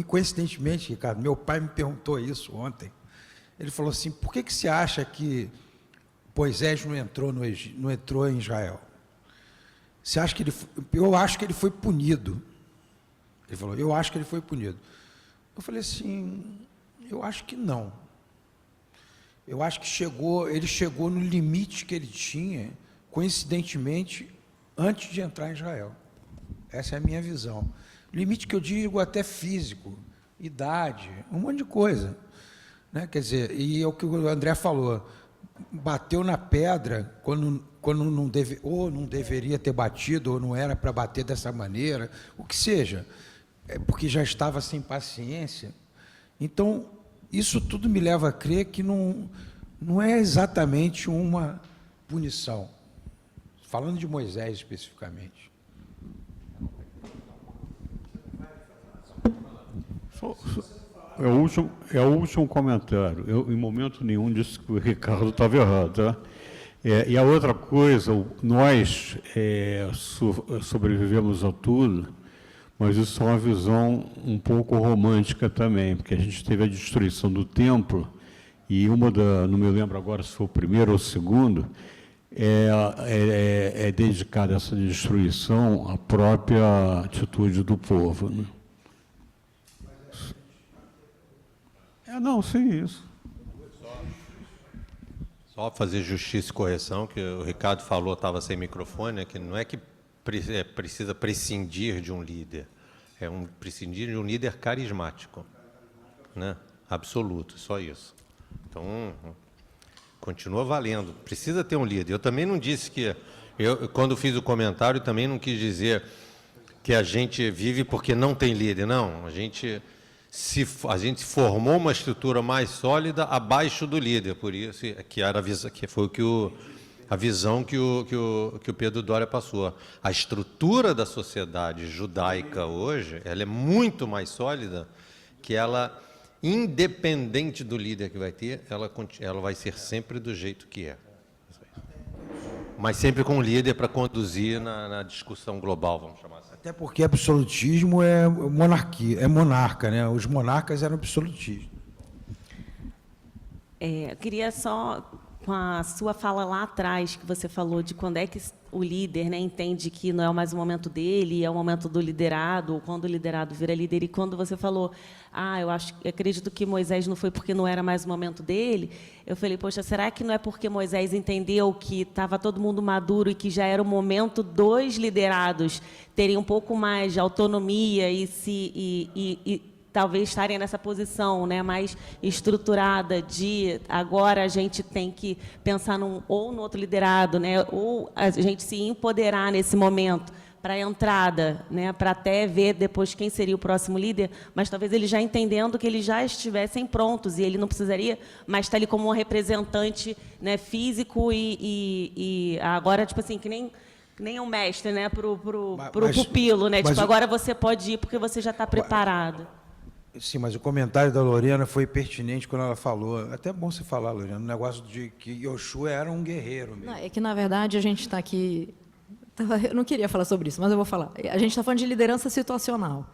coincidentemente, Ricardo, meu pai me perguntou isso ontem. Ele falou assim, por que você acha que Moisés não entrou em Israel? Você acha que eu acho que ele foi punido. Ele falou, eu acho que ele foi punido. Eu falei assim, eu acho que não. Eu acho que ele chegou no limite que ele tinha, coincidentemente, antes de entrar em Israel. Essa é a minha visão. Limite que eu digo até físico, idade, um monte de coisa. Né? Quer dizer, e é o que o André falou, bateu na pedra quando ou não deveria ter batido, ou não era para bater dessa maneira, o que seja, é porque já estava sem paciência. Então, isso tudo me leva a crer que não é exatamente uma punição, falando de Moisés especificamente. É o último comentário. Eu, em momento nenhum, disse que o Ricardo estava errado. Tá? E a outra coisa, nós sobrevivemos a tudo, mas isso é uma visão um pouco romântica também, porque a gente teve a destruição do templo, e não me lembro agora se foi o primeiro ou o segundo, é dedicada a essa destruição à própria atitude do povo. Né? Não, sim, isso. Só fazer justiça e correção, que o Ricardo falou, estava sem microfone, né, que não é que precisa prescindir de um líder, prescindir de um líder carismático, né? Absoluto, só isso. Então, continua valendo, precisa ter um líder. Eu também não disse que, quando fiz o comentário, também não quis dizer que a gente vive porque não tem líder, não, a gente formou uma estrutura mais sólida abaixo do líder, por isso que foi a visão que o Pedro Doria passou. A estrutura da sociedade judaica hoje, ela é muito mais sólida, que ela, independente do líder que vai ter, ela vai ser sempre do jeito que é. Mas sempre com um líder para conduzir na discussão global, vamos chamar assim. Até porque absolutismo é monarquia, é monarca, né? Os monarcas eram absolutistas. Eu queria só, com a sua fala lá atrás, que você falou de quando é que o líder, né, entende que não é mais o momento dele, é o momento do liderado, ou quando o liderado vira líder, e quando você falou, eu acredito que Moisés não foi porque não era mais o momento dele, eu falei, poxa, será que não é porque Moisés entendeu que estava todo mundo maduro e que já era o momento dos liderados terem um pouco mais de autonomia e talvez estarem nessa posição, né, mais estruturada de agora a gente tem que pensar ou no outro liderado, né, ou a gente se empoderar nesse momento para a entrada, né, para até ver depois quem seria o próximo líder, mas talvez ele já entendendo que eles já estivessem prontos e ele não precisaria mais estar ali como um representante, né, físico e agora, tipo assim, que nem um mestre, né, para o pupilo, né, tipo, agora você pode ir porque você já está preparado. Sim, mas o comentário da Lorena foi pertinente quando ela falou, até bom você falar, Lorena, o negócio de que Yoshua era um guerreiro mesmo. Não, é que, na verdade, a gente está aqui... Eu não queria falar sobre isso, mas eu vou falar. A gente está falando de liderança situacional,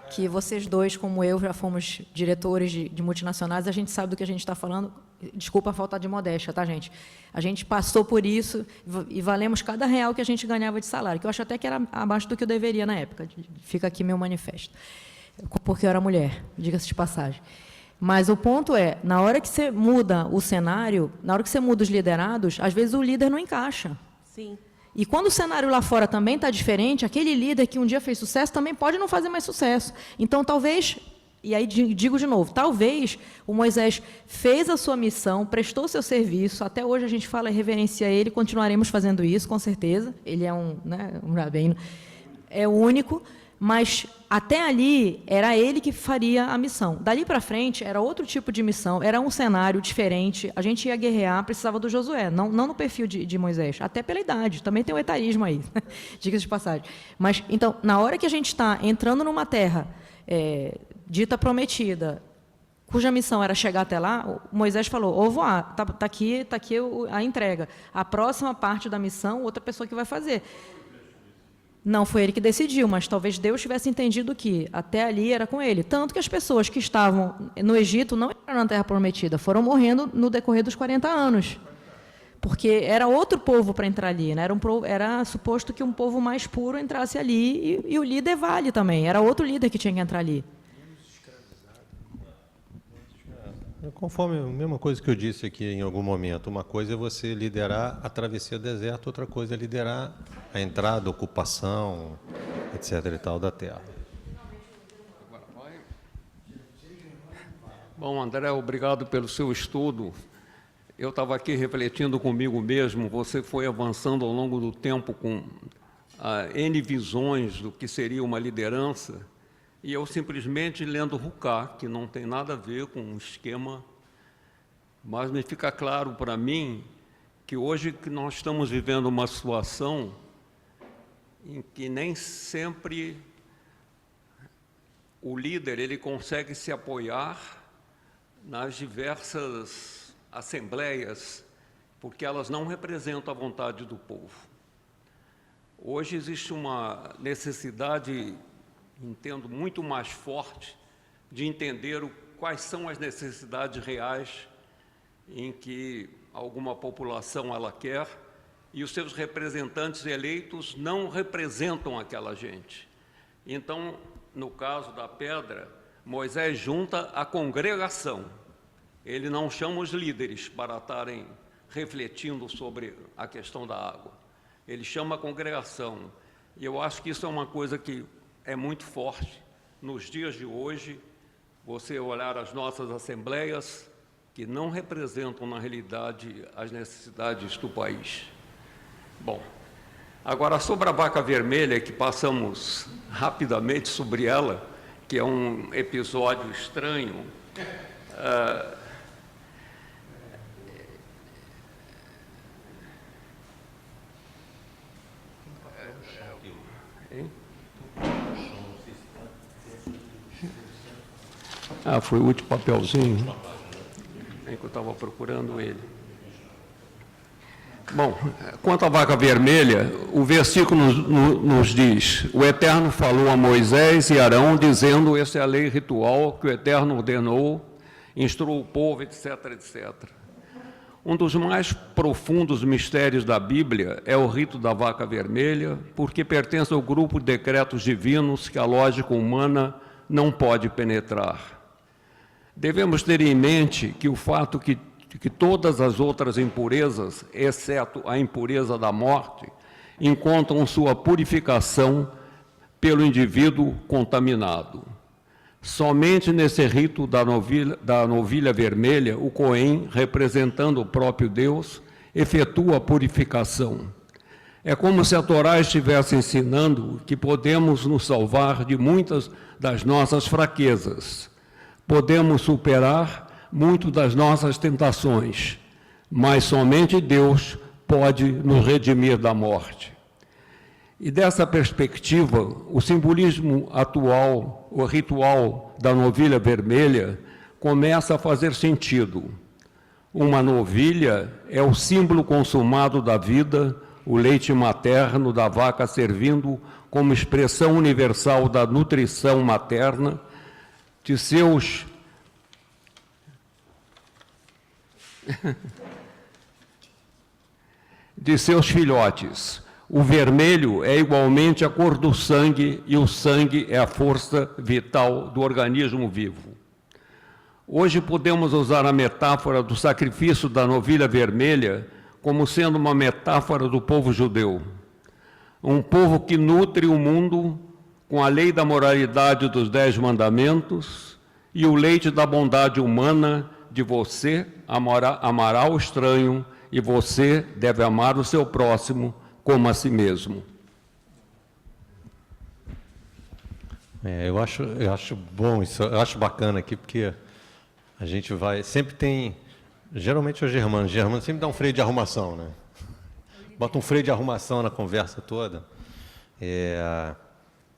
que vocês dois, como eu, já fomos diretores de multinacionais, a gente sabe do que a gente está falando. Desculpa a falta de modéstia, tá, gente? A gente passou por isso e valemos cada real que a gente ganhava de salário, que eu acho até que era abaixo do que eu deveria na época. Fica aqui meu manifesto. Porque eu era mulher, diga-se de passagem. Mas o ponto é, na hora que você muda o cenário, na hora que você muda os liderados, às vezes o líder não encaixa. Sim. E quando o cenário lá fora também está diferente, aquele líder que um dia fez sucesso também pode não fazer mais sucesso. Então, talvez, e aí digo de novo, talvez o Moisés fez a sua missão, prestou seu serviço, até hoje a gente fala e reverencia ele, continuaremos fazendo isso, com certeza. Ele é um rabino, é único, mas até ali era ele que faria a missão. Dali para frente era outro tipo de missão, era um cenário diferente, a gente ia guerrear, precisava do Josué, não no perfil de Moisés, até pela idade, também tem o etarismo aí, diga-se de passagem. Mas, então, na hora que a gente está entrando numa terra dita prometida, cuja missão era chegar até lá, Moisés falou, ou voar, tá aqui a entrega. A próxima parte da missão, outra pessoa que vai fazer. Não foi ele que decidiu, mas talvez Deus tivesse entendido que até ali era com ele. Tanto que as pessoas que estavam no Egito não entraram na Terra Prometida, foram morrendo no decorrer dos 40 anos. Porque era outro povo para entrar ali, né? Era suposto que um povo mais puro entrasse ali e o líder vale também. Era outro líder que tinha que entrar ali. Conforme a mesma coisa que eu disse aqui em algum momento, uma coisa é você liderar a travessia do deserto, outra coisa é liderar a entrada, a ocupação, etc. e tal, da terra. Bom, André, obrigado pelo seu estudo. Eu estava aqui refletindo comigo mesmo, você foi avançando ao longo do tempo com N visões do que seria uma liderança, e eu simplesmente lendo Rucá, que não tem nada a ver com um esquema, mas me fica claro para mim que hoje que nós estamos vivendo uma situação em que nem sempre o líder ele consegue se apoiar nas diversas assembleias, porque elas não representam a vontade do povo. Hoje existe uma necessidade, entendo, muito mais forte de entender quais são as necessidades reais em que alguma população ela quer, e os seus representantes eleitos não representam aquela gente. Então, no caso da pedra, Moisés junta a congregação. Ele não chama os líderes para estarem refletindo sobre a questão da água. Ele chama a congregação. E eu acho que isso é uma coisa que é muito forte nos dias de hoje, você olhar as nossas assembleias, que não representam, na realidade, as necessidades do país. Bom, agora, sobre a vaca vermelha, que passamos rapidamente sobre ela, que é um episódio estranho, foi o último papelzinho, é que eu estava procurando ele. Bom, quanto à vaca vermelha, o versículo nos diz: o Eterno falou a Moisés e Arão, dizendo, essa é a lei ritual que o Eterno ordenou, instruiu o povo, etc., etc. Um dos mais profundos mistérios da Bíblia é o rito da vaca vermelha, porque pertence ao grupo de decretos divinos que a lógica humana não pode penetrar. Devemos ter em mente que o fato que todas as outras impurezas, exceto a impureza da morte, encontram sua purificação pelo indivíduo contaminado. Somente nesse rito da novilha vermelha, o Cohen, representando o próprio Deus, efetua a purificação. É como se a Torá estivesse ensinando que podemos nos salvar de muitas das nossas fraquezas. Podemos superar muito das nossas tentações, mas somente Deus pode nos redimir da morte. E dessa perspectiva, o simbolismo atual, o ritual da novilha vermelha, começa a fazer sentido. Uma novilha é o símbolo consumado da vida, o leite materno da vaca servindo como expressão universal da nutrição materna, de seus filhotes. O vermelho é igualmente a cor do sangue e o sangue é a força vital do organismo vivo. Hoje podemos usar a metáfora do sacrifício da novilha vermelha como sendo uma metáfora do povo judeu. Um povo que nutre o mundo com a lei da moralidade dos 10 mandamentos e o leite da bondade humana de você amará o estranho e você deve amar o seu próximo como a si mesmo. Eu acho bom isso, eu acho bacana aqui, porque a gente vai, sempre tem, geralmente é o Germano sempre dá um freio de arrumação, né? Bota um freio de arrumação na conversa toda.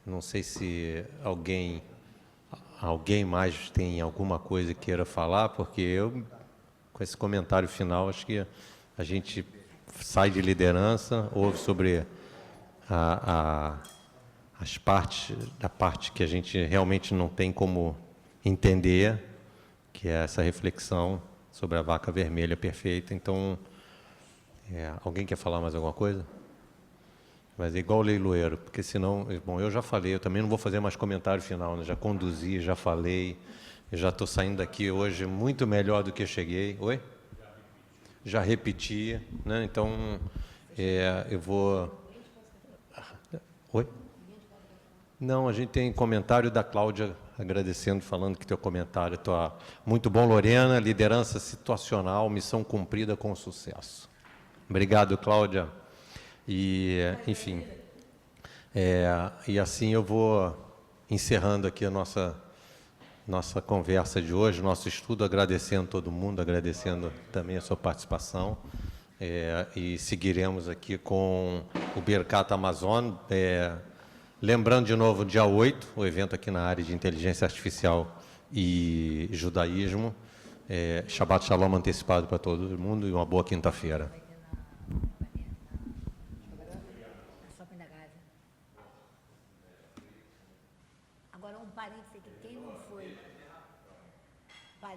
Não sei se alguém mais tem alguma coisa que queira falar, porque eu, com esse comentário final, acho que a gente sai de liderança, ouve sobre as partes, da parte que a gente realmente não tem como entender, que é essa reflexão sobre a vaca vermelha perfeita. Então, alguém quer falar mais alguma coisa? Mas é igual o leiloeiro, porque senão... Bom, eu já falei, eu também não vou fazer mais comentário final, né? Já conduzi, já falei, Eu já estou saindo daqui hoje muito melhor do que eu cheguei. Oi? Já repeti, né? Então, eu vou... Oi? Não, a gente tem comentário da Cláudia agradecendo, falando que teu comentário está muito bom, Lorena, liderança situacional, missão cumprida com sucesso. Obrigado, Cláudia. E, enfim, e assim eu vou encerrando aqui a nossa conversa de hoje, nosso estudo, agradecendo todo mundo, agradecendo também a sua participação. E seguiremos aqui com o Birkat Amazon. Lembrando de novo, dia 8, o evento aqui na área de inteligência artificial e judaísmo. Shabbat Shalom antecipado para todo mundo e uma boa quinta-feira.